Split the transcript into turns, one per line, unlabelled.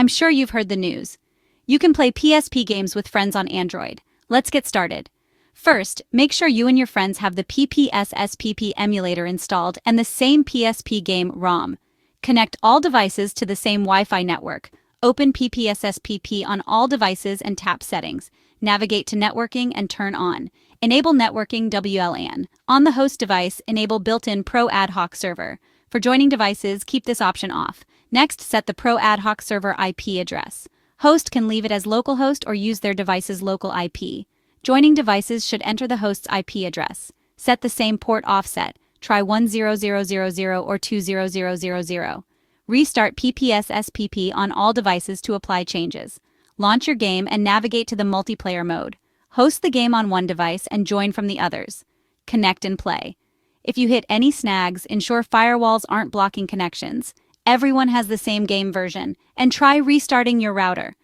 I'm sure you've heard the news. You can play PSP games with friends on Android. Let's get started. First, make sure you and your friends have the PPSSPP emulator installed and the same PSP game ROM. Connect all devices to the same Wi-Fi network. Open PPSSPP on all devices and tap Settings. Navigate to Networking and turn on. Enable Networking WLAN. On the host device, enable built-in Pro Ad Hoc Server. For joining devices, keep this option off. Next, set the Pro Ad Hoc Server IP address. Host can leave it as localhost or use their device's local IP. Joining devices should enter the host's IP address. Set the same port offset. Try 10000 or 20000. Restart PPSSPP on all devices to apply changes. Launch your game and navigate to the multiplayer mode. Host the game on one device and join from the others. Connect and play. If you hit any snags, ensure firewalls aren't blocking connections. Everyone has the same game version, and try restarting your router.